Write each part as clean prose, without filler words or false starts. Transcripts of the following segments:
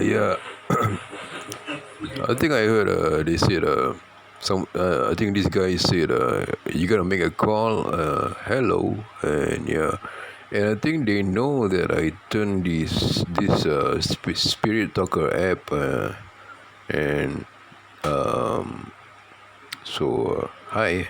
Yeah, I think I heard they said I think this guy said you gotta make a call, hello, and yeah, and I think they know that I turned this Spirit Talker app, and um, so hi.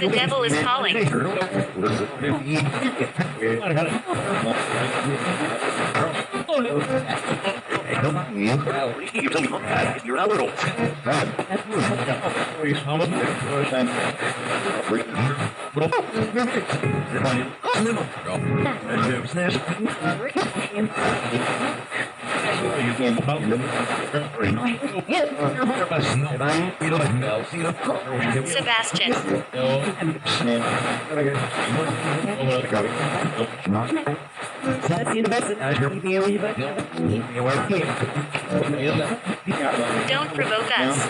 The devil is calling. Sebastian. Don't provoke us.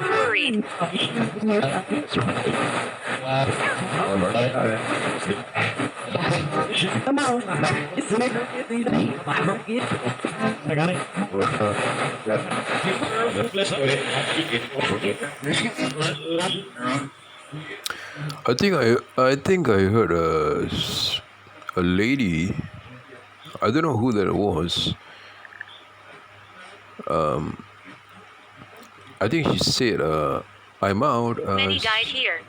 Worried. I think I heard a lady. I don't know who that was. I think she said, "I'm out. Many died here.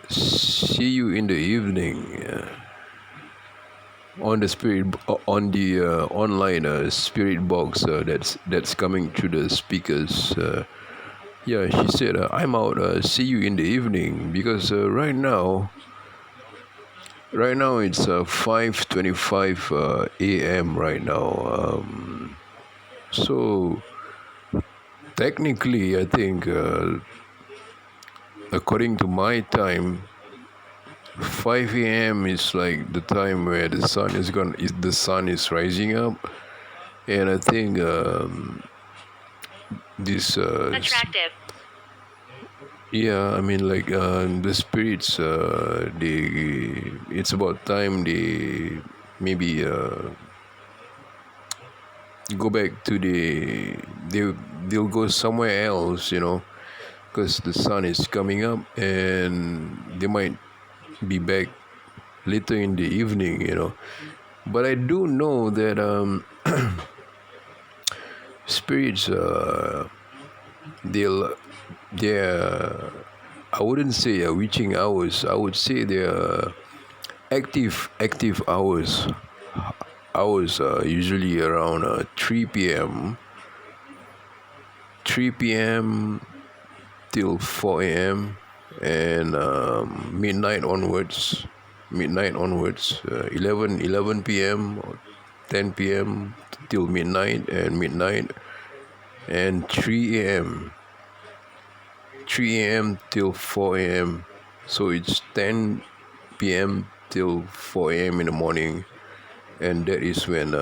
See you in the evening on the online spirit box that's coming to the speakers." Yeah, she said, "I'm out. See you in the evening because right now it's 5:25 a.m. right now. So technically, I think according to my time, 5 a.m. is like the time where the sun is rising up, and I think this Attractive. yeah, I mean, like the spirits, it's about time they maybe go back to they'll go somewhere else, because the sun is coming up, and they might be back later in the evening. But I do know that spirits, they'll they're I wouldn't say witching hours. I would say they're active hours, usually around 3 p.m. 3 p.m. till 4 a.m. and midnight onwards, 11 p.m. or 10 p.m. till midnight, and 3 a.m. till 4 a.m. So it's 10 p.m. till 4 a.m. in the morning, and that is when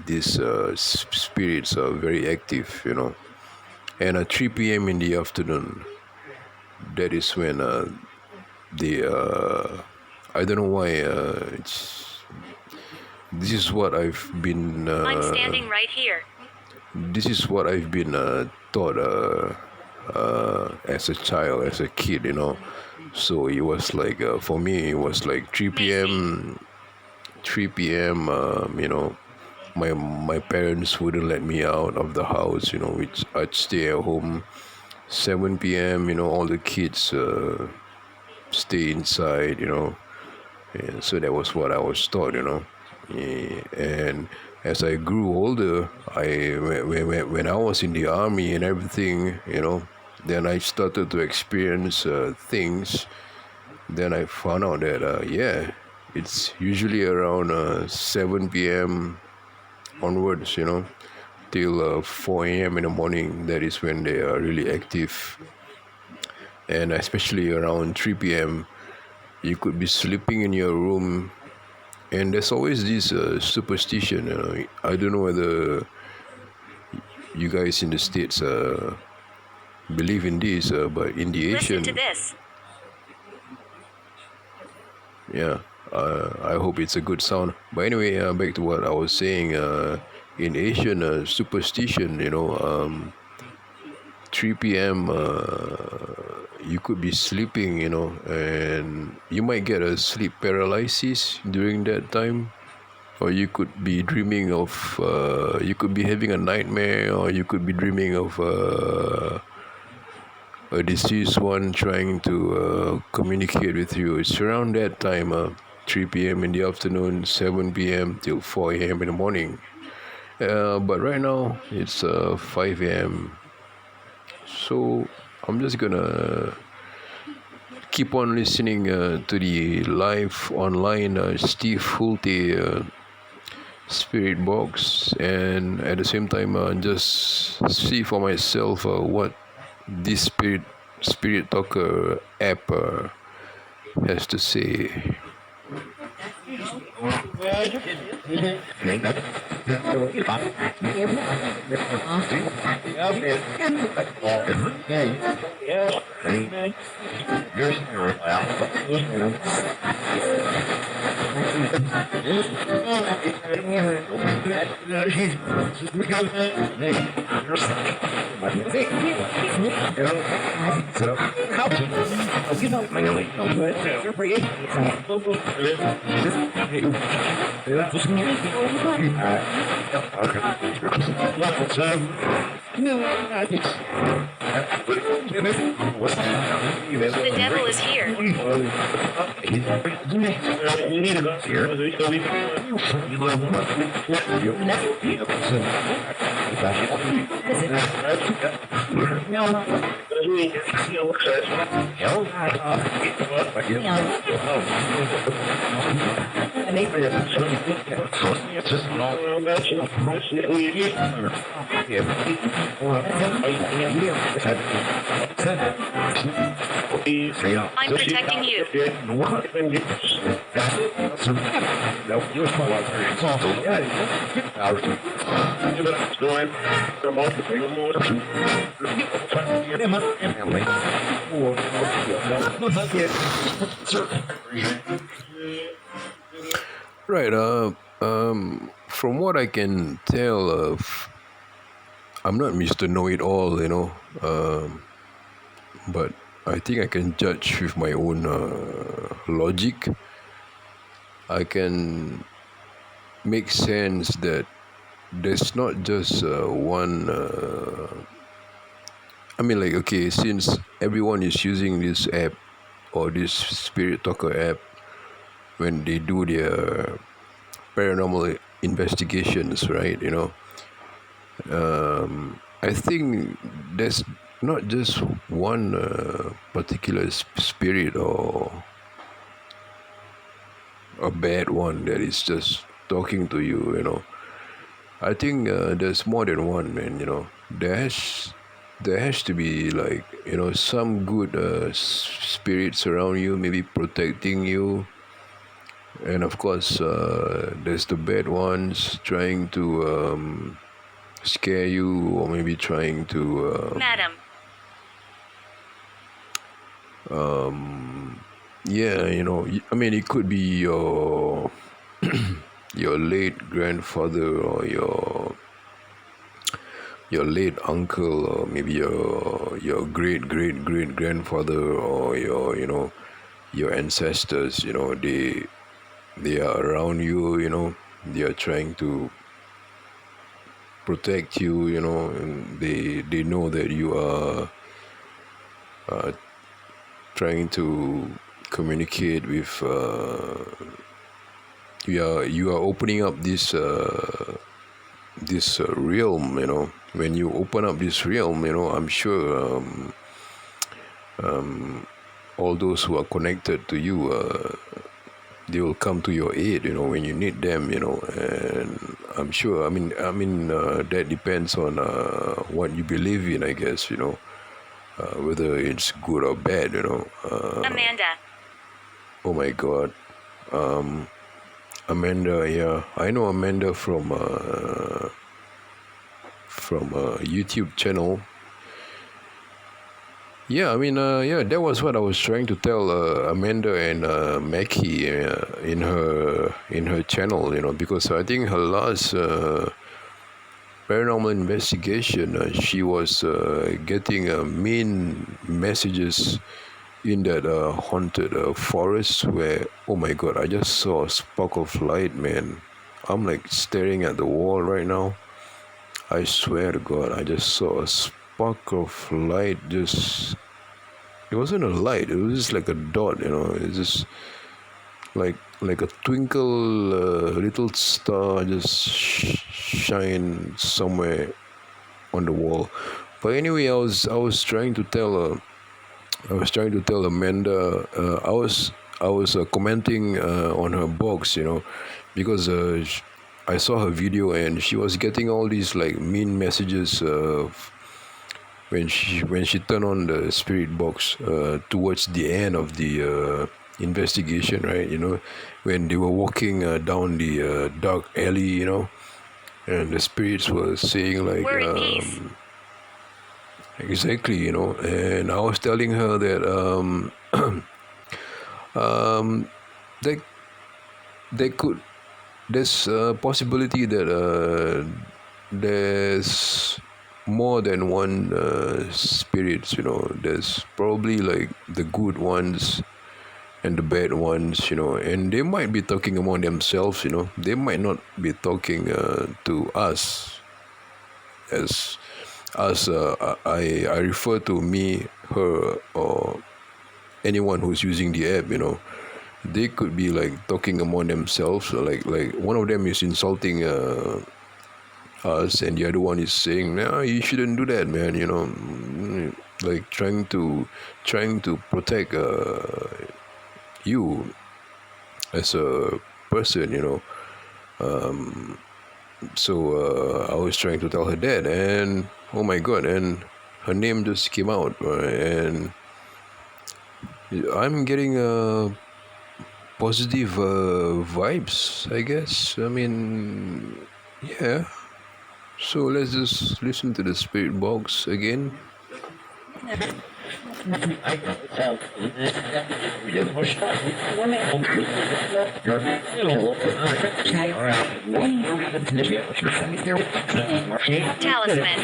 these spirits are very active. And at 3 p.m. in the afternoon, that is when they I don't know why, this is what I've been I'm standing right here. this is what I've been taught as a child, as a kid. So it was like, for me, it was like 3 p.m. 3 p.m. My parents wouldn't let me out of the house, which I'd stay at home. 7 p.m. All the kids stay inside. And so that was what I was taught. And as I grew older, when I was in the army and everything, then I started to experience things. Then I found out that it's usually around 7 p.m. onwards, till 4 a.m. in the morning. That is when they are really active. And especially around 3 p.m., you could be sleeping in your room, and there's always this superstition. I don't know whether you guys in the States believe in this, but in the Listen Asian, to this. yeah, I hope it's a good sound. But anyway, back to what I was saying. In Asian superstition, 3 p.m. You could be sleeping, and you might get a sleep paralysis during that time, or you could be dreaming of, you could be having a nightmare, or you could be dreaming of a deceased one trying to communicate with you. It's around that time, 3 p.m. in the afternoon, 7 p.m. till 4 a.m. in the morning. But right now it's 5 a.m. So I'm just gonna keep on listening to the live online Steve Hulte Spirit Box, and at the same time just see for myself what this Spirit Talker app has to say. The devil is here. I'm protecting you. Right. from what I can tell, I'm not Mr. Know-it-all, but I think I can judge with my own logic. I can make sense that there's not just one. I mean, like, okay, since everyone is using this app or this Spirit Talker app when they do their paranormal investigations, right? I think there's not just one particular spirit or a bad one that is just talking to you. I think there's more than one, man. There has to be, like, some good spirits around you, maybe protecting you, and of course there's the bad ones trying to scare you, or maybe trying to Madam. yeah, I mean, it could be your your late grandfather, or your late uncle, or maybe your great great great grandfather, or your ancestors. They are around you. They are trying to protect you. And they know that you are trying to communicate with. You are opening up this realm. When you open up this realm, I'm sure all those who are connected to you, they will come to your aid, when you need them, and I'm sure, that depends on what you believe in, I guess, whether it's good or bad, Amanda. Oh my God. Amanda, yeah, I know Amanda from a YouTube channel. Yeah, that was what I was trying to tell Amanda and Mackie in her channel, because I think her last paranormal investigation, she was getting mean messages in that haunted forest where, oh my God, I just saw a spark of light, man. I'm like staring at the wall right now. I swear to God, I just saw a spark of light. It wasn't a light, it was just like a dot, it's just like a twinkle, little star just shine somewhere on the wall. But anyway, I was trying to tell Amanda. I was commenting on her box, because I saw her video and she was getting all these like mean messages when she turned on the spirit box towards the end of the investigation, right? When they were walking down the dark alley, and the spirits were saying like. We're in peace. Exactly, and I was telling her that they they could there's a possibility that there's more than one spirits. There's probably like the good ones and the bad ones, and they might be talking among themselves. They might not be talking to us as I refer to me, her, or anyone who's using the app. They could be like talking among themselves, or like one of them is insulting us, and the other one is saying, "No, you shouldn't do that, man." Like trying to protect you as a person. So I was trying to tell her that, and oh my God, and her name just came out, and I'm getting positive vibes, I guess. Yeah. So let's just listen to the spirit box again. Talisman.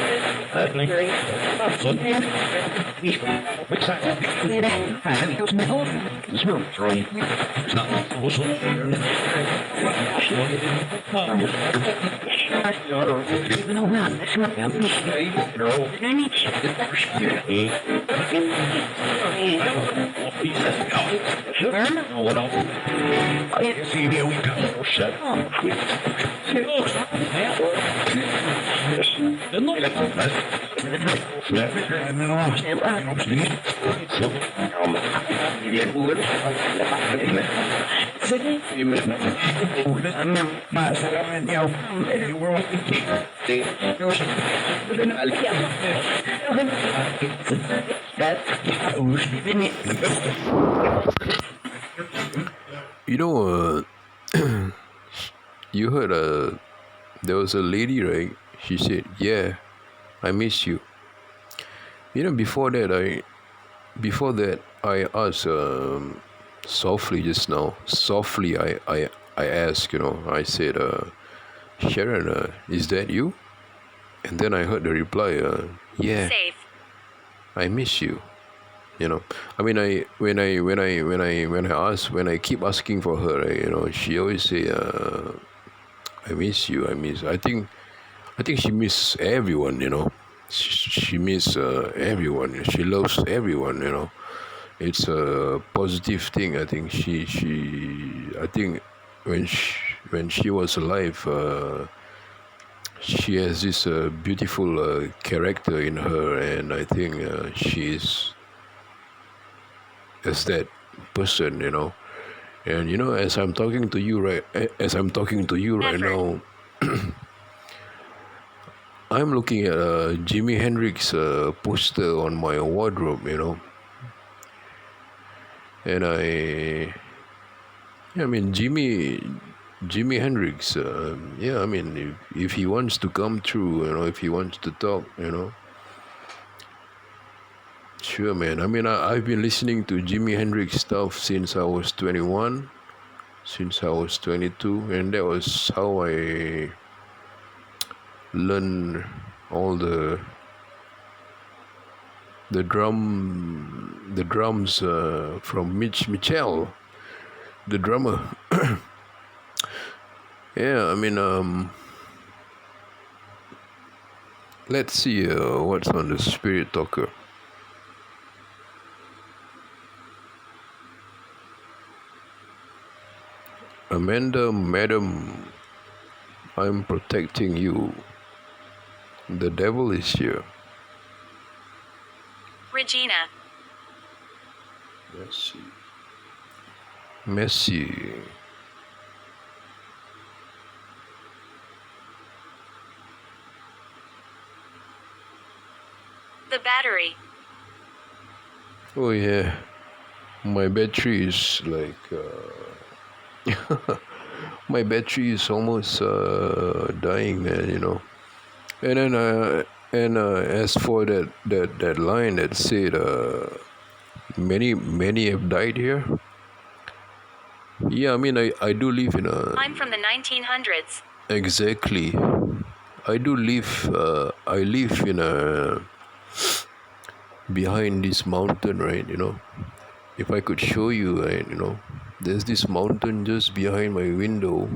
You know, you heard there was a lady, right? She said, "Yeah, I miss you." You know, before that, I asked softly just now. Softly, I asked. You know, I said, "Sharon, is that you?" And then I heard the reply, "Yeah, Safe. I miss you." You know, I mean, when I keep asking for her, you know, she always say, "I miss you, I miss." I think she miss everyone. You know, she miss everyone. She loves everyone. You know, it's a positive thing. I think I think when she was alive, she has this beautiful character in her, and I think she is as that person. You know, and you know, as I'm talking to you right Effort. now, I'm looking at Jimi Hendrix poster on my wardrobe, you know, and I mean, Jimi Hendrix, yeah, I mean, if he wants to come through, you know, if he wants to talk, you know, sure, man. I mean, I've been listening to Jimi Hendrix stuff since I was 21, since I was 22, and that was how I learned all the drums from Mitch Mitchell, the drummer. Yeah, I mean, let's see what's on the Spirit Talker. Amanda, madam, I'm protecting you. The devil is here. Regina. Messi. Messi. The battery. Oh yeah, my battery is like my battery is almost dying, man. You know. And then as for that line that said many have died here. Yeah, I mean, I do live in a I'm from the 1900s. exactly. I do live. I live in a behind this mountain, right? You know, if I could show you, right? You know, there's this mountain just behind my window.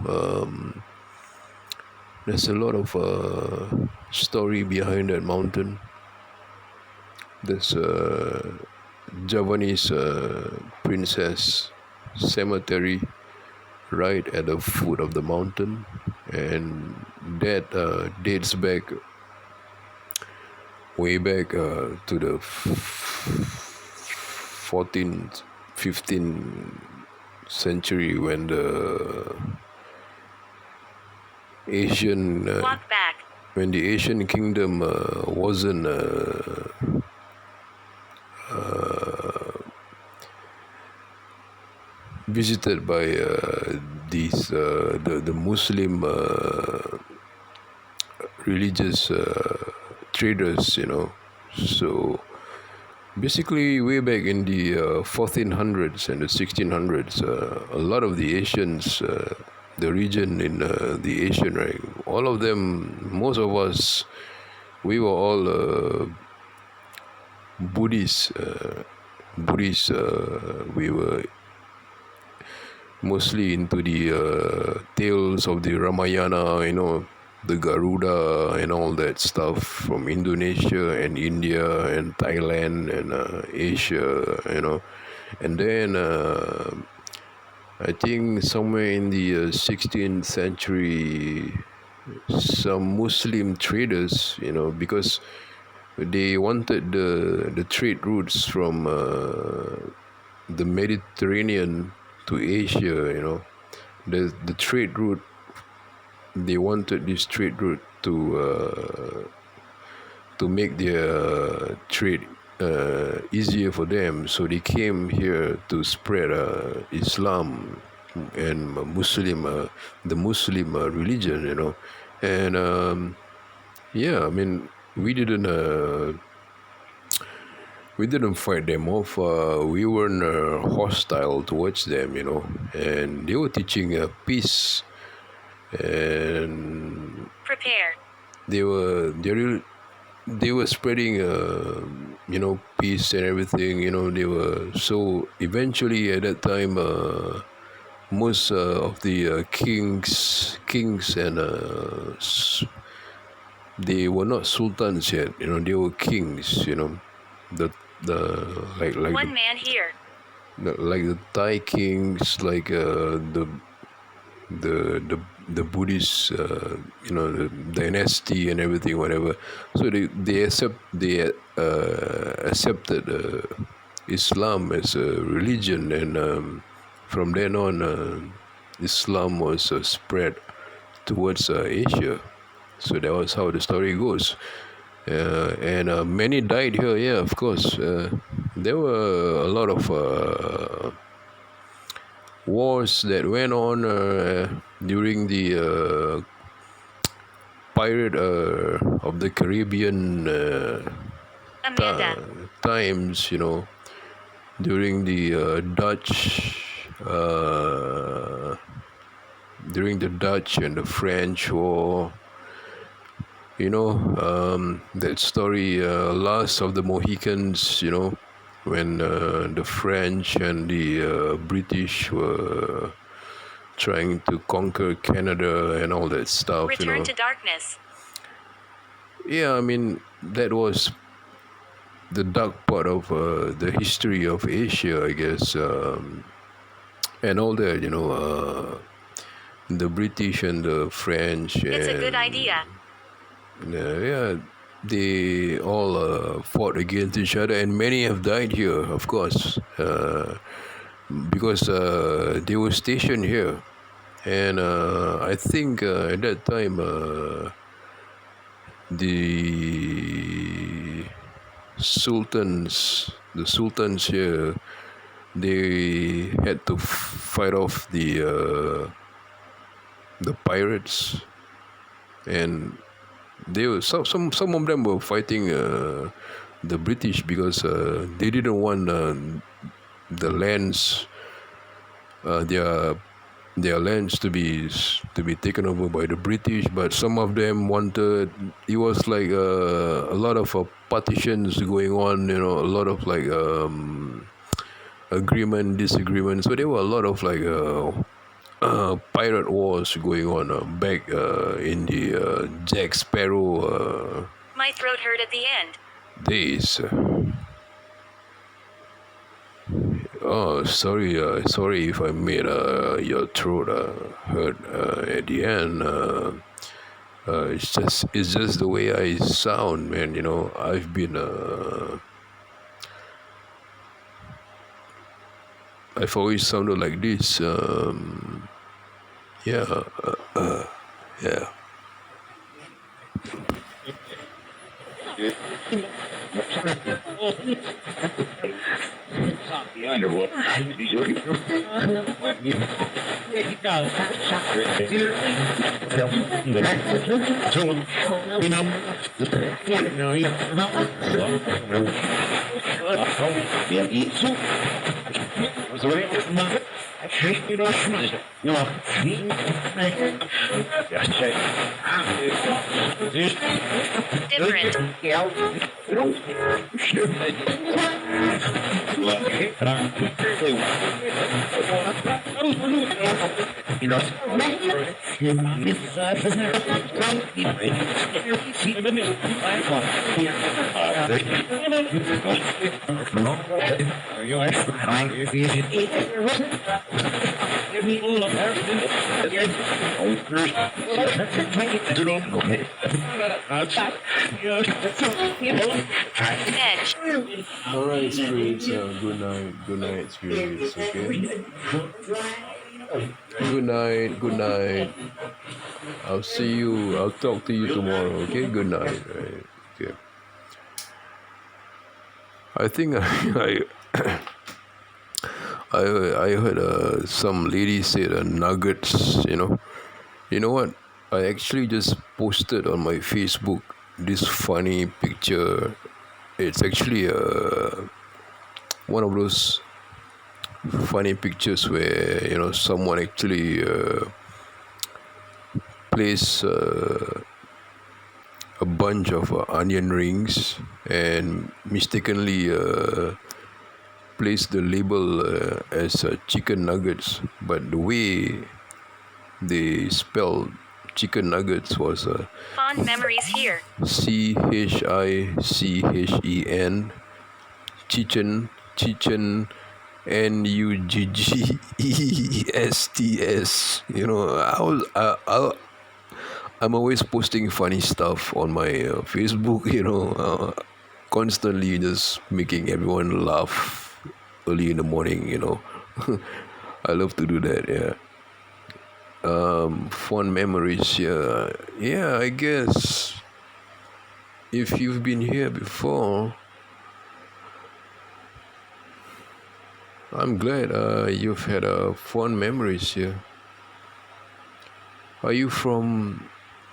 There's a lot of story behind that mountain. There's a Javanese princess cemetery right at the foot of the mountain, and that dates back way back to the 14th 15th century when the Asian Walk back. when the Asian kingdom wasn't visited by these the Muslim religious traders, you know. So Basically, way back in the 1400s and the 1600s, a lot of the Asians, the region in the Asian, right, all of them, most of us, we were all Buddhists. Buddhists, we were mostly into the tales of the Ramayana, the Garuda and all that stuff from Indonesia and India and Thailand and Asia, And then I think somewhere in the 16th century, some Muslim traders, because they wanted the trade routes from the Mediterranean to Asia, the trade route. They wanted this trade route to make their trade easier for them. So they came here to spread Islam and the Muslim religion, And yeah, I mean, we didn't fight them off. We weren't hostile towards them, And they were teaching peace, and Prepare. they were spreading peace and everything. They were so eventually at that time. Most of the kings and they were not sultans yet. They were kings. The like One man here. the Thai kings, like the Buddhist, the dynasty and everything, whatever. So they accepted Islam as a religion, and from then on, Islam was spread towards Asia. So that was how the story goes. And many died here. Yeah, of course. There were a lot of wars that went on during the pirate of the Caribbean Amanda. times, during the Dutch and the French War. That story, Last of the Mohicans, when the French and the British were trying to conquer Canada and all that stuff. Return to darkness. Yeah, I mean, that was the dark part of the history of Asia, I guess, and all that, the British and the French. It's a good idea. Yeah, they all fought against each other, and many have died here, of course, because they were stationed here. And I think at that time, the sultans here, they had to fight off the pirates, and they were some of them were fighting the British because they didn't want the lands, their lands to be taken over by the British. But some of them wanted. It was like a lot of partitions going on. A lot of like agreement, disagreement. So there were a lot of like pirate wars going on back in the Jack Sparrow My throat hurt at the end. days. Oh, sorry if I made your throat hurt at the end. It's just the way I sound, man. I've been I've always sounded like this. Yeah, yeah. Different. Edge. Alright, spirits. Good night. Good night, spirits. Okay. Good night. Good night. I'll see you. I'll talk to you tomorrow. Okay. Good night. Right. Okay. I think I heard some lady said nuggets. You know what? I actually just posted on my Facebook this funny picture. It's actually one of those funny pictures where someone actually place a bunch of onion rings and mistakenly place the label as chicken nuggets, but the way they spelled chicken nuggets was Fond memories here. CHICHEN, chichen, NUGGESTS. I'm always posting funny stuff on my Facebook. Constantly just making everyone laugh early in the morning. I love to do that. Yeah. Fond memories. Yeah. I guess if you've been here before, I'm glad you've had fond memories here. Are you from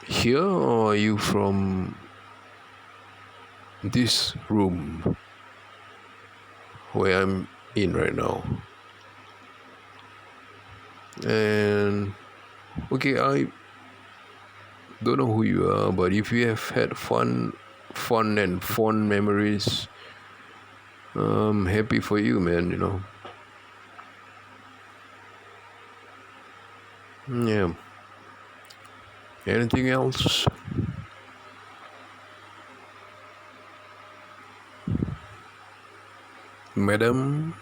here or are you from this room where I'm in right now? And okay, I don't know who you are, but if you have had fun and fond memories, I'm happy for you, man. Yeah. Anything else? Madam?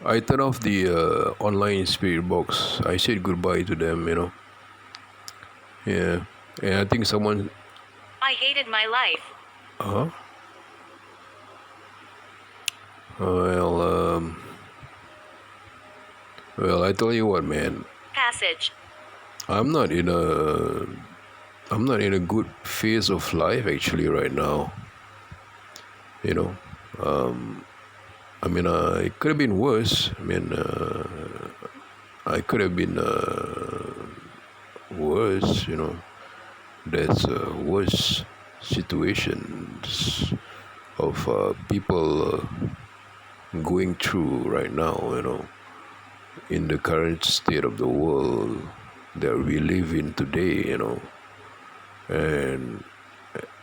I turned off the online spirit box. I said goodbye to them. Yeah. And I think someone. I hated my life. Huh? Well, I tell you what, man. Passage. I'm not in a good phase of life actually right now. It could have been worse. I could have been worse. There's worse situations of people going through right now. In the current state of the world that we live in today.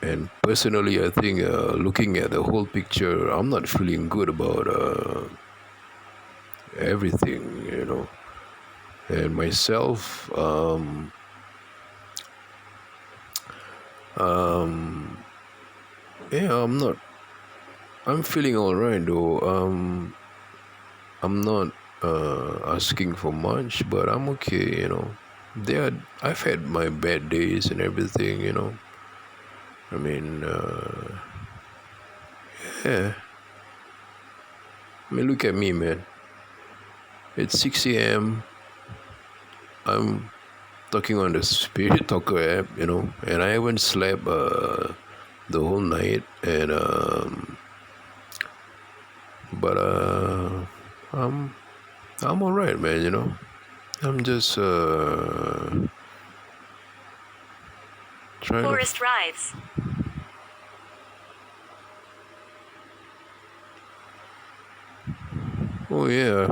And personally, I think looking at the whole picture, I'm not feeling good about everything. And myself, yeah, I'm feeling all right though. I'm not asking for much, but I'm okay. I've had my bad days and everything. I mean, yeah. I mean, look at me, man. It's 6 a.m. I'm talking on the Spirit Talker app, and I haven't slept the whole night, and but I'm I'm alright, man. I'm just trying to. Forest Rives. Oh yeah.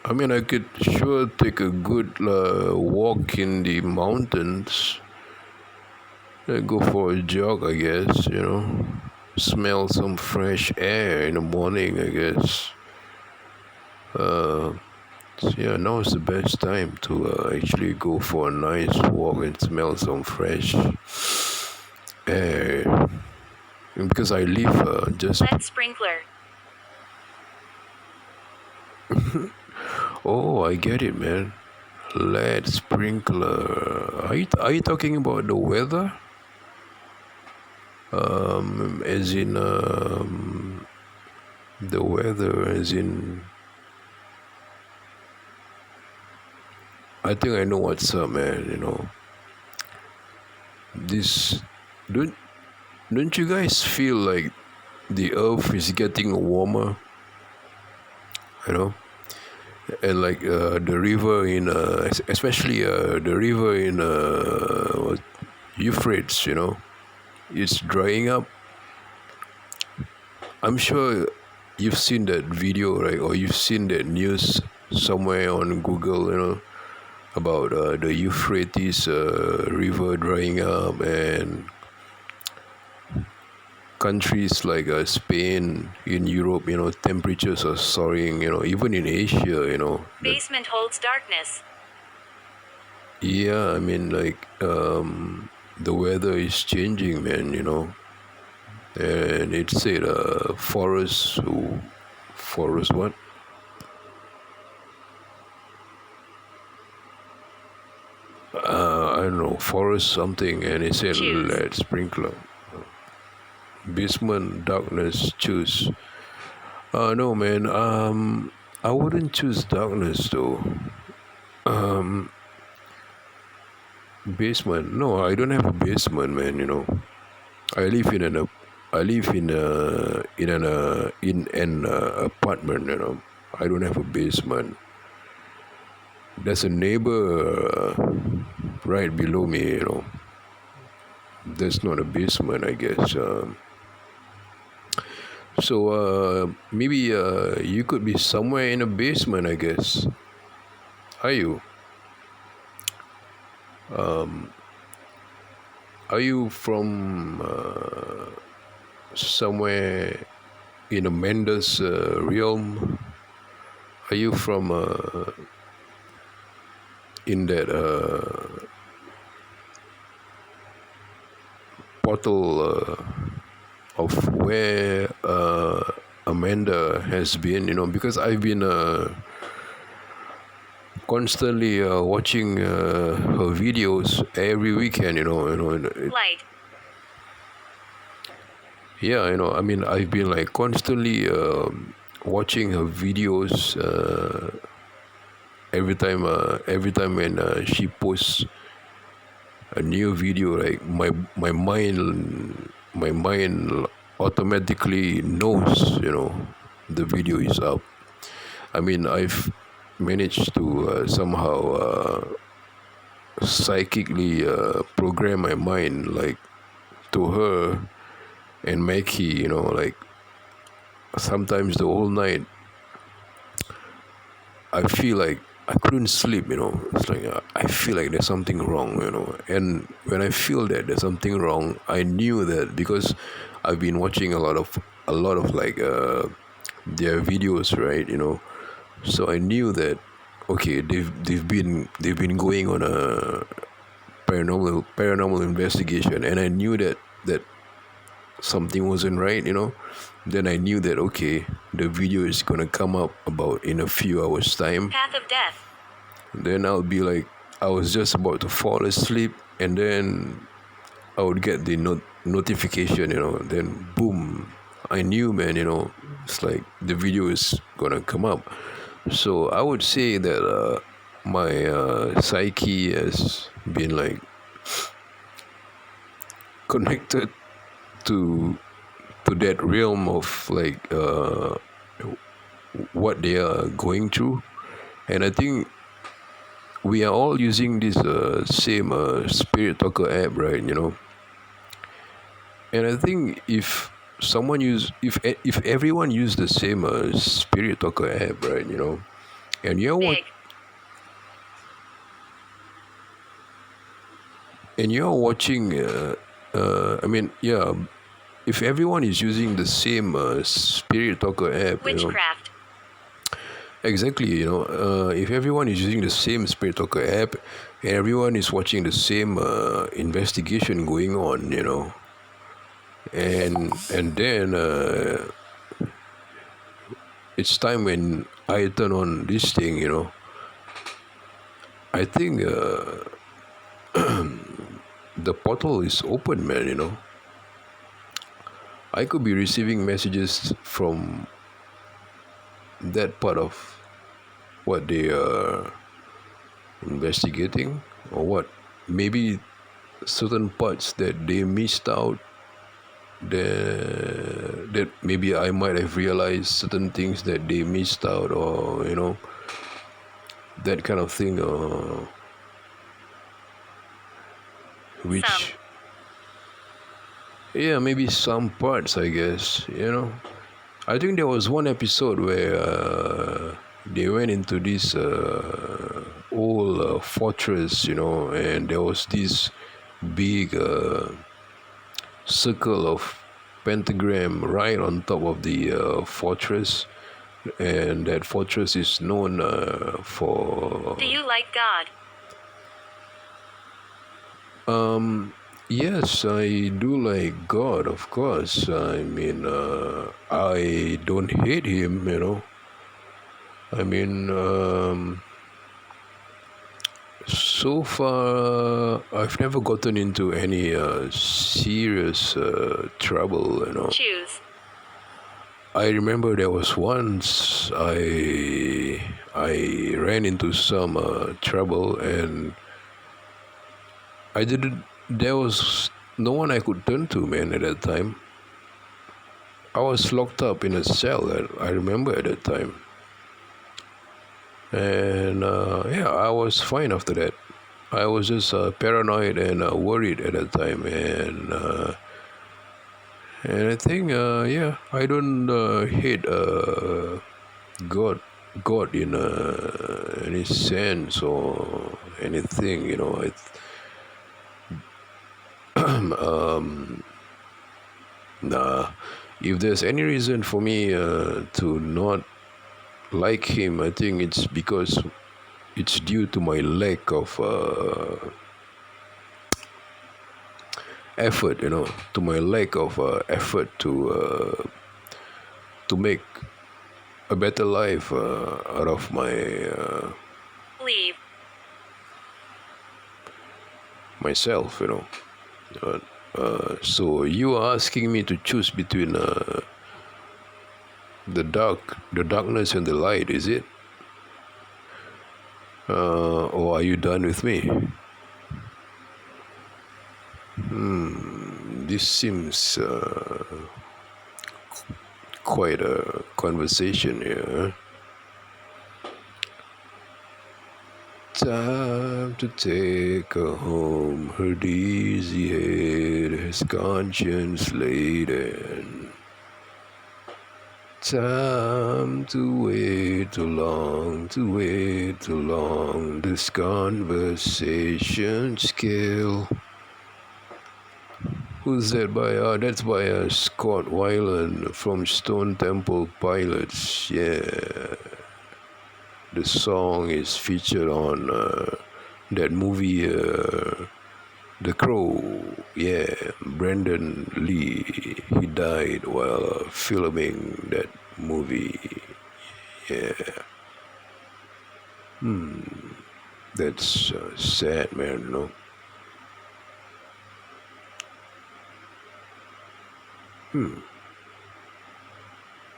I mean, I could sure take a good walk in the mountains. Go for a jog, I guess. Smell some fresh air in the morning, I guess. So yeah, now is the best time to actually go for a nice walk and smell some fresh air. Because I live just. Lead sprinkler. Oh, I get it, man. Lead sprinkler. Are you talking about the weather? As in the weather, as in. I think I know what's up, man. This don't you guys feel like the earth is getting warmer? You know, and like the river in, especially the river in Euphrates. It's drying up. I'm sure you've seen that video, right? Or you've seen that news somewhere on Google. About the Euphrates river drying up, and countries like Spain, in Europe, temperatures are soaring, even in Asia, Basement holds darkness. yeah, I mean, like, the weather is changing, man, and it said forest what? I don't know, forest something, and it said Choose. lead sprinkler. Basement darkness, choose. No, man. I wouldn't choose darkness though. Basement. No, I don't have a basement, man. I live in an apartment. I don't have a basement. There's a neighbor right below me. That's not a basement, I guess. So maybe you could be somewhere in a basement, I guess. Are you? Are you from somewhere in a Mendes realm? Are you from in that portal of where Amanda has been? Because I've been constantly watching her videos every weekend. Light. Yeah, I mean, I've been like constantly watching her videos every time when she posts a new video. Like my mind automatically knows, the video is up. I mean, I've managed to somehow psychically program my mind like to her and Mackie, like sometimes the whole night I feel like I couldn't sleep. It's like I feel like there's something wrong. And when I feel that there's something wrong, I knew that because I've been watching a lot of like their videos, right? So I knew that okay, they've been going on a paranormal investigation, and I knew that something wasn't right. Then I knew that okay, the video is gonna come up about in a few hours time. Path of death. Then I'll be like, I was just about to fall asleep, and then I would get the notification, then boom, I knew, man, it's like the video is gonna come up. So I would say that my psyche has been like connected to that realm of like what they are going through, and I think we are all using this same Spirit Talker app, right? And I think if everyone use the same Spirit Talker app, right? And you're what Big. and you're watching. I mean, yeah. If everyone is using the same Spirit Talker app, Witchcraft. exactly, if everyone is using the same Spirit Talker app, and everyone is watching the same investigation going on, and then it's time when I turn on this thing, I think the portal is open, man. I could be receiving messages from that part of what they are investigating, or what maybe certain parts that they missed out, that maybe I might have realized certain things that they missed out, or that kind of thing, Some. which, yeah, maybe some parts, I guess. I think there was one episode where they went into this old fortress, and there was this big circle of pentagram right on top of the fortress, and that fortress is known for. Do you like God? Yes, I do like God, of course. I mean, I don't hate him, I mean, so far, I've never gotten into any serious trouble, Choose. I remember there was once I ran into some trouble, and I didn't. There was no one I could turn to, man. At that time, I was locked up in a cell. I remember at that time, and yeah, I was fine after that. I was just paranoid and worried at that time, and I think yeah, I don't hate God in any sense or anything. Nah, if there's any reason for me to not like him, I think it's because it's due to my lack of effort, to my lack of effort to make a better life out of my Leave. myself, so you are asking me to choose between the darkness and the light, is it? Or are you done with me? This seems quite a conversation here. Time to take her home. Her dizzy head has conscience laden. Time to wait too long, This conversation's kill. Who's that by? That's by Scott Weiland from Stone Temple Pilots. Yeah. The song is featured on that movie, The Crow. Yeah, Brandon Lee. He died while filming that movie. Yeah. That's sad, man.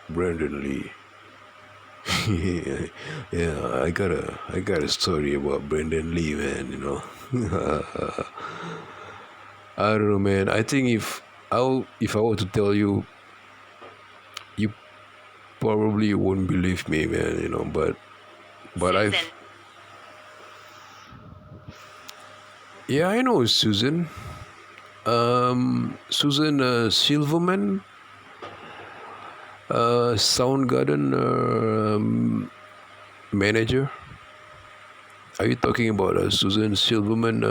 Brandon Lee. Yeah, I got a story about Brandon Lee, man. I don't know, man. I think if I were to tell you, you probably won't believe me, man. But Susan. yeah, I know Susan. Susan Silverman, Soundgarden manager. Are you talking about Susan Silverman,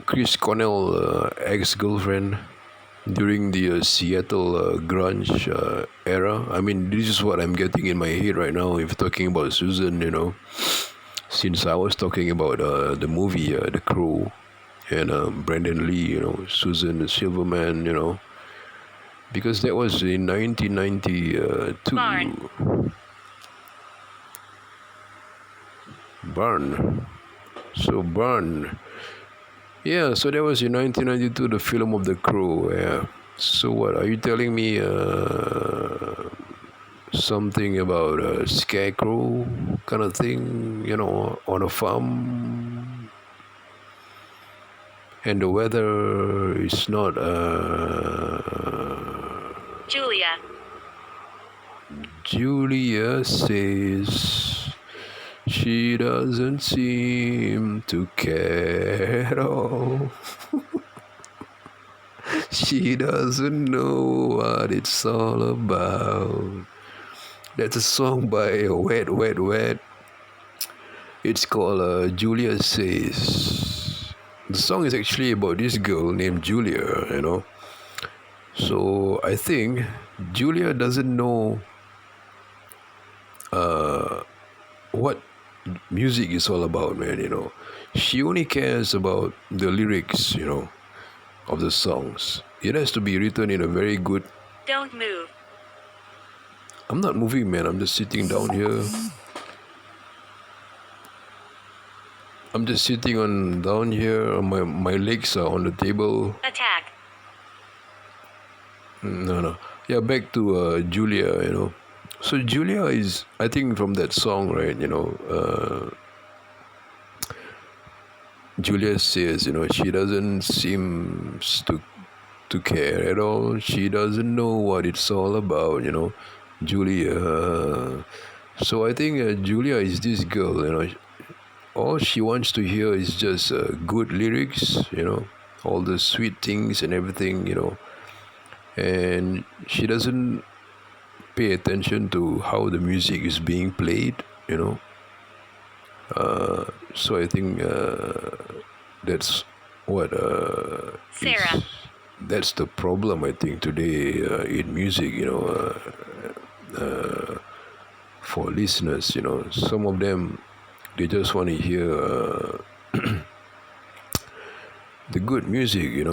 Chris Cornell ex-girlfriend during the Seattle grunge era? I mean, this is what I'm getting in my head right now. If talking about Susan, since I was talking about the movie The Crow and Brandon Lee, Susan Silverman, because that was in 1992. Barn. Barn. So Barn. Yeah, so that was in 1992, the film of The Crow. Yeah. So what are you telling me? Something about a scarecrow kind of thing, on a farm, and the weather is not. Julia. Julia says she doesn't seem to care at all. She doesn't know what it's all about. That's a song by Wet Wet Wet. It's called Julia Says. The song is actually about this girl named Julia. So I think Julia doesn't know what music is all about, man. She only cares about the lyrics, of the songs. It has to be written in a very good. Don't move. I'm not moving, man. I'm just sitting down here. I'm just sitting down here. My legs are on the table. Attack. No. Yeah, back to Julia. So Julia is, I think, from that song, right? Julia says, she doesn't seem to care at all. She doesn't know what it's all about, Julia. So I think Julia is this girl, all she wants to hear is just good lyrics, all the sweet things and everything, and she doesn't pay attention to how the music is being played, so I think that's what Sarah. that's the problem, I think, today in music, for listeners. Some of them, they just want to hear the good music,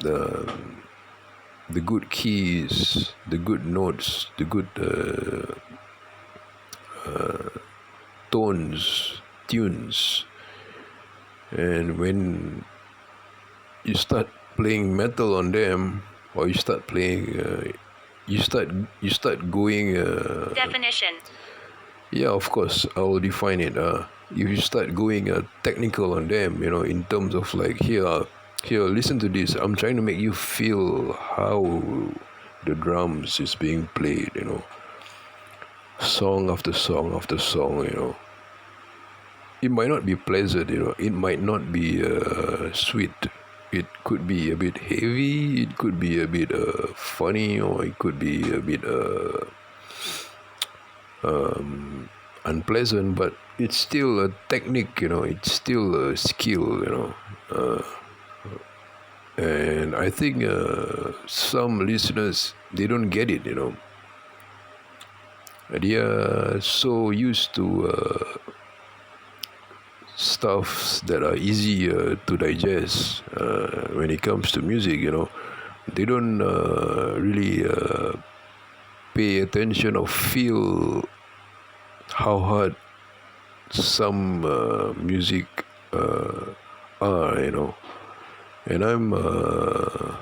the good keys, the good notes, the good tunes. And when you start playing metal on them, or you start playing, you start going. Definition. Yeah, of course, I will define it. If you start going technical on them, in terms of like, here, listen to this. I'm trying to make you feel how the drums is being played, song after song after song, It might not be pleasant, It might not be sweet. It could be a bit heavy. It could be a bit funny, or it could be a bit unpleasant. But it's still a technique, It's still a skill, And I think some listeners, they don't get it, They are so used to stuffs that are easy to digest when it comes to music, They don't really pay attention or feel how hard some music are, and I'm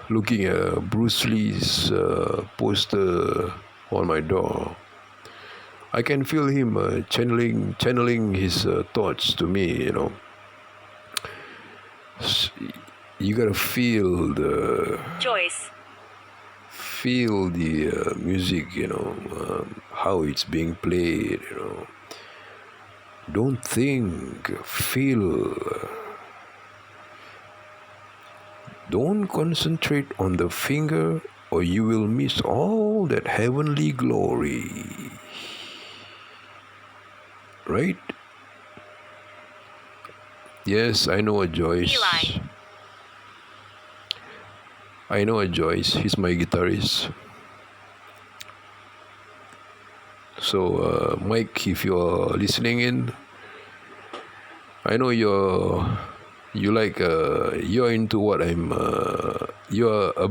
looking at Bruce Lee's poster on my door. I can feel him channeling his thoughts to me. You gotta Joyce. feel the music. How it's being played. Don't think, feel. Don't concentrate on the finger, or you will miss all that heavenly glory. Right? Yes, I know a Joyce. Eli. I know a Joyce. He's my guitarist. So, Mike, if you're listening in, I know you're into what I'm. You're a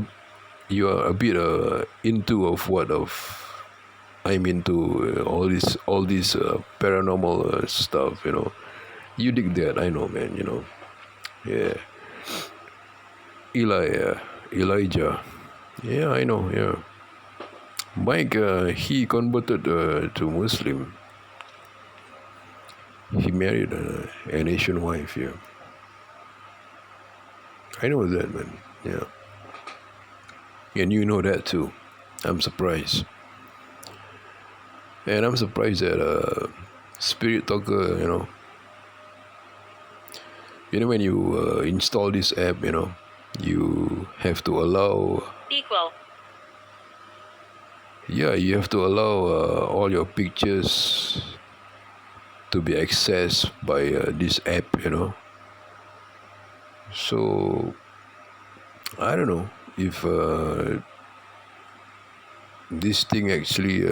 bit into of what of I'm into all these paranormal stuff. You dig that? I know, man. Yeah. Elijah. Yeah, I know. Yeah. Mike, he converted to Muslim. He married an Asian wife. Yeah. I know that, man. Yeah. And you know that too. I'm surprised. And I'm surprised that Spirit Talker, when you install this app, you have to allow. Equal. Yeah, you have to allow all your pictures to be accessed by this app, So, I don't know if this thing actually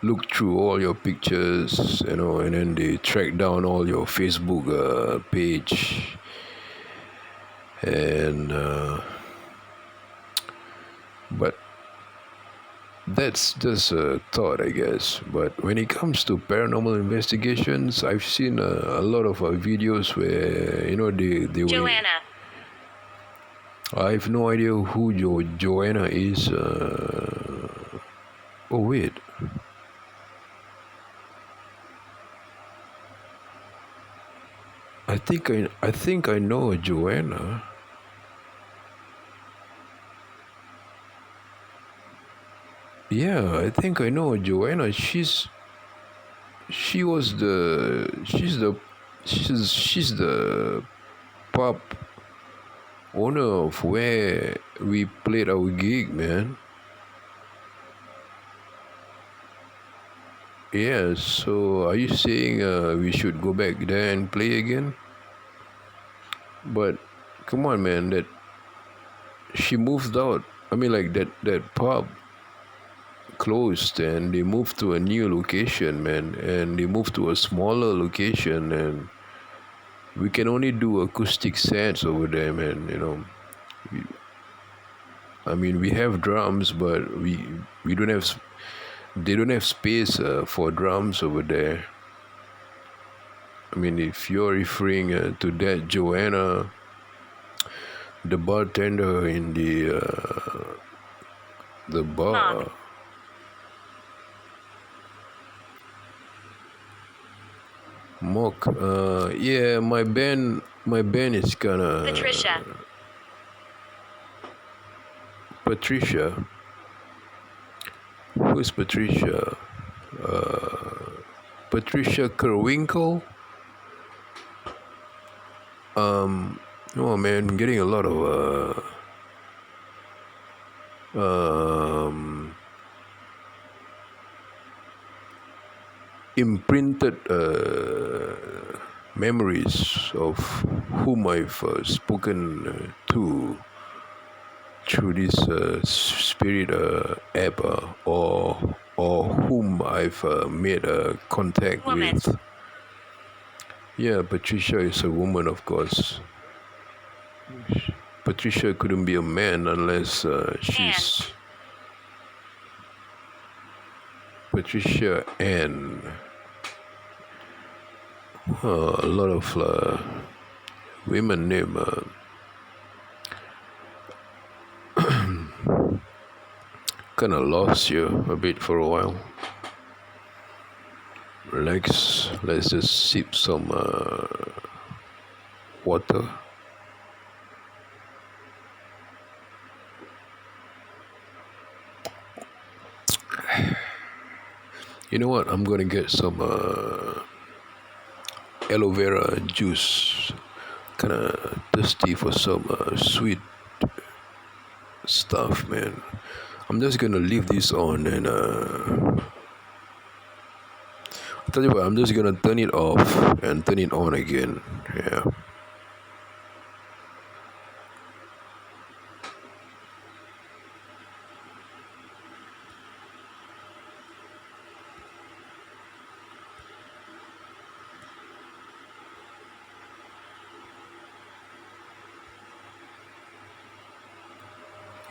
look through all your pictures, and then they track down all your Facebook page, and but that's just a thought, I guess. But when it comes to paranormal investigations, I've seen a lot of videos where they were. Joanna. I have no idea who Joanna is. Oh wait. I think I know Joanna. Yeah, I think I know Joanna. She's the pub owner of where we played our gig, man. Yeah, so are you saying we should go back there and play again? But come on, man, that she moved out. I mean, like that pub closed and they moved to a new location, man, and they moved to a smaller location, and we can only do acoustic sets over there, man. We have drums, but we don't have. They don't have space for drums over there. I mean, if you're referring to that Joanna, the bartender in the bar. Mock. Yeah, my band is kinda. Patricia. Who's Patricia? Patricia Kerwinkle. Oh man, I'm getting a lot of imprinted memories of whom I've spoken to through this spirit app, or whom I've made contact with. Yeah, Patricia is a woman, of course. Patricia couldn't be a man unless she's Patricia Ann. A lot of women named kind of lost you a bit for a while. Relax. Let's just sip some water. You know what? I'm gonna get some aloe vera juice. Kind of thirsty for some sweet stuff, man. I'm just gonna leave this on and I'll tell you what. I'm just gonna turn it off and turn it on again. Yeah.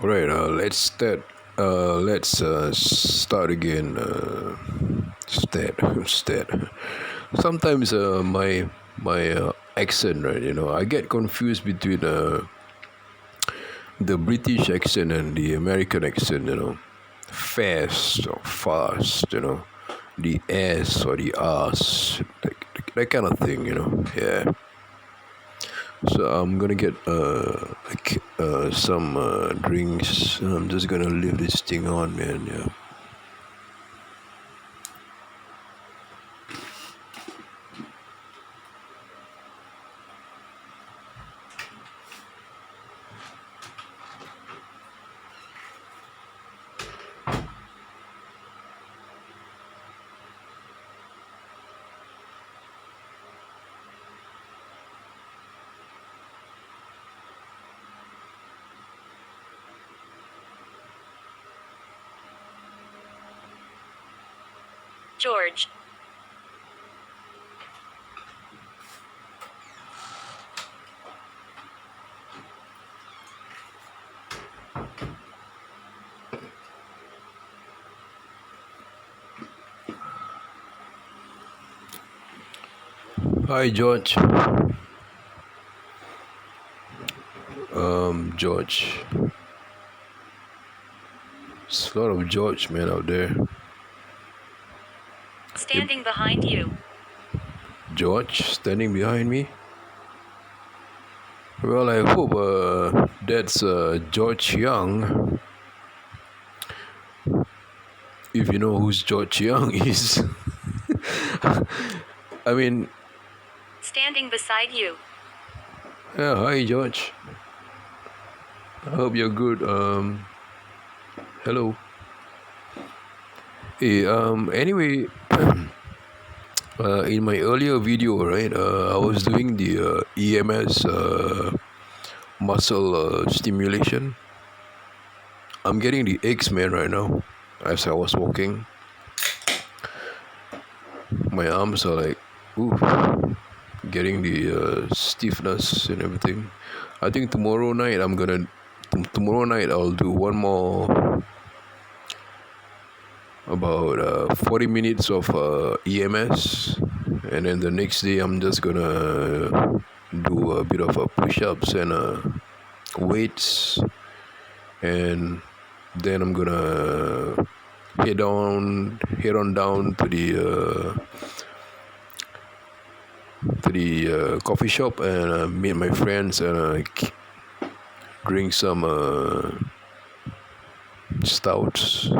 All right. Let's start. Let's start again. Stat. Sometimes my accent, right? I get confused between the British accent and the American accent. Fast or fast. The S or the R's, that kind of thing. Yeah. So I'm gonna get some drinks. I'm just gonna leave this thing on, man. Yeah. George. Hi, George. George. There's a lot of George man out there. Standing behind you. George standing behind me. Well, I hope that's George Young. If you know who's George Young is. I mean, Standing beside you. yeah, hi George. I hope you're good. Hello. Hey, anyway, in my earlier video, right, I was doing the EMS muscle stimulation. I'm getting the aches, man, right now. As I was walking, my arms are like, ooh, getting the stiffness and everything. I think tomorrow night tomorrow night I'll do one more about 40 minutes of EMS, and then the next day I'm just gonna do a bit of push-ups and weights, and then I'm gonna head on down to the coffee shop and meet my friends and drink some stouts,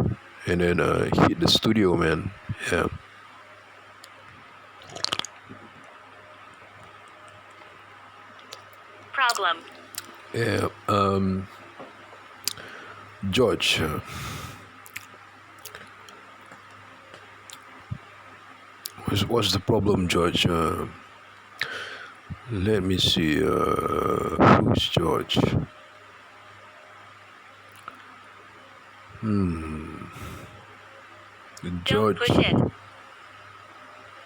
and then hit the studio, man. Yeah. Problem. Yeah. George. What's the problem, George? Let me see. Who's George? Don't George. push it.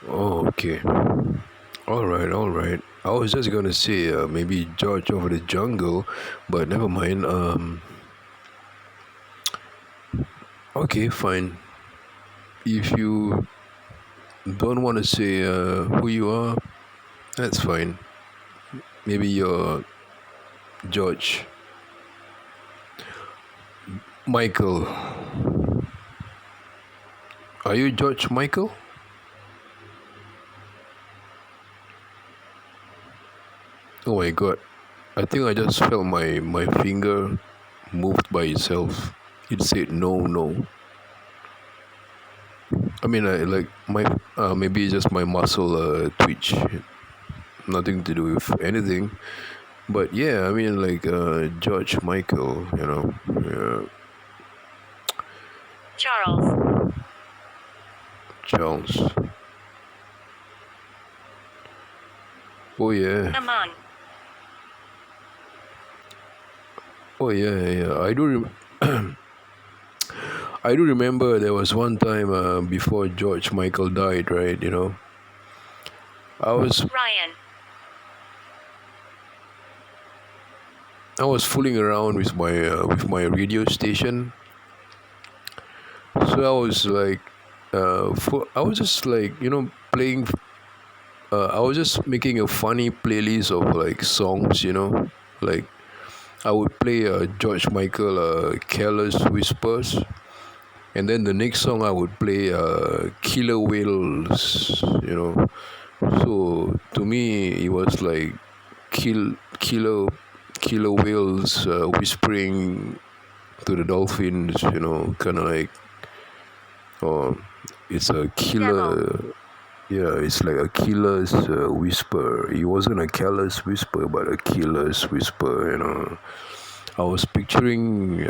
Oh, okay. All right. I was just gonna say maybe George over the jungle, but never mind. Okay, fine. If you don't want to say who you are, that's fine. Maybe you're George Michael. Are you George Michael? Oh my god. I think I just felt my finger moved by itself. It said no, no. I mean, I like my maybe just my muscle twitch. Nothing to do with anything. But yeah, I mean, like George Michael, yeah, Charles. Charles. Oh yeah, Among. oh yeah, yeah. I do remember there was one time before George Michael died, right? I was Ryan. I was fooling around with my radio station. So I was like, I was just like playing. I was just making a funny playlist of like songs, like I would play George Michael, "Careless Whispers," and then the next song I would play "Killer Whales," So to me, it was like killer, killer whales whispering to the dolphins, kind of like, oh, it's a Devil. killer. Yeah, it's like a killer's whisper. It wasn't a careless whisper, but a killer's whisper. I was picturing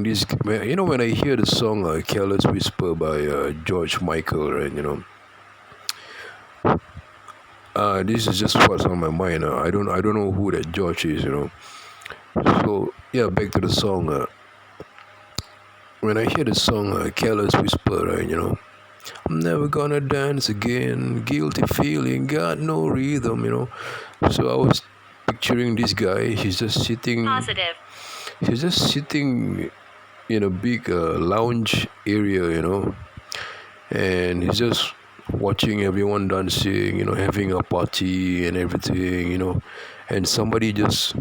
this. When I hear the song "Careless Whisper" by George Michael, right? This is just what's on my mind. I don't know who that George is. So yeah, back to the song. When I hear the song "Careless Whisper," right? I'm never gonna dance again. Guilty feeling, got no rhythm. So I was picturing this guy. Positive. He's just sitting in a big lounge area. And he's just watching everyone dancing, having a party and everything. And somebody just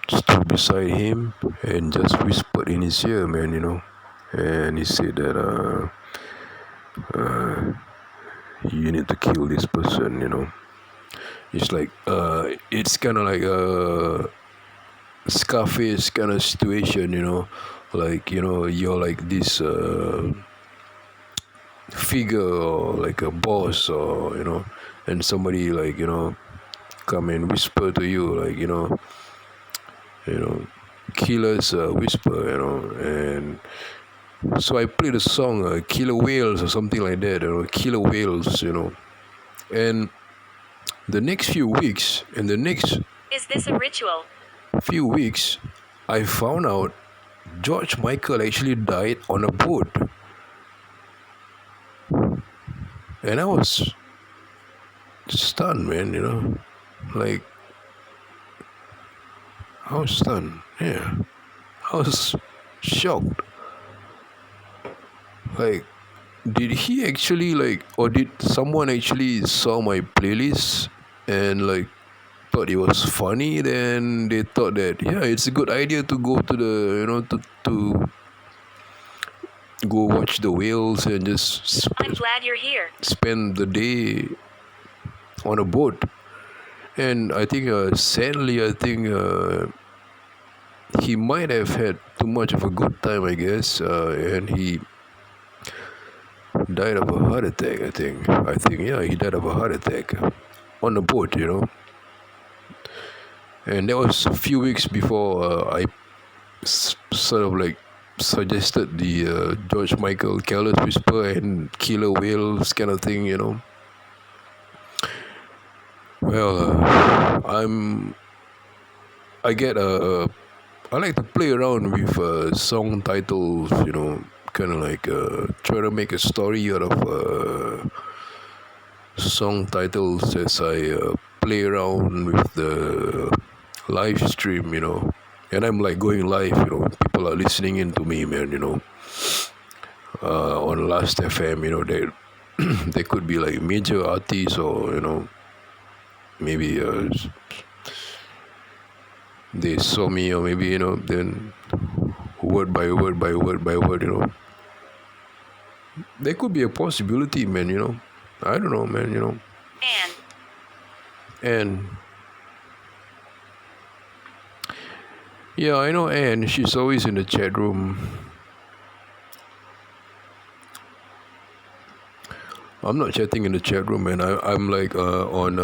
stood beside him and just whispered in his ear, man. And he said that you need to kill this person. It's like it's kind of like a Scarface kind of situation. Like you're like this figure or like a boss or and somebody like come and whisper to you like you know killers whisper. And so I played a song Killer Whales or something like that. Killer Whales. And the next few weeks and the next Is this a ritual? few weeks I found out George Michael actually died on a boat. And I was stunned, man. Like, I was stunned. Yeah. I was shocked. Like, did he actually, like, or did someone actually saw my playlist and, like, thought it was funny? Then they thought that, yeah, it's a good idea to go to to go watch the whales and just I'm glad you're here. spend the day on a boat. And I think, sadly, I think he might have had too much of a good time, I guess, and he died of a heart attack. Yeah, he died of a heart attack on a boat. And that was a few weeks before I sort of like suggested the George Michael Careless Whisper and Killer Whales kind of thing. Well, I get I like to play around with song titles, kind of like try to make a story out of song titles as I play around with the live stream. And I'm like going live. People are listening in to me, man. On Last FM. They they could be like major artists or maybe they saw me or maybe then word by word by word by word. There could be a possibility, man, I don't know, man, Anne. And yeah, I know Anne. She's always in the chat room. I'm not chatting in the chat room, man. I'm like on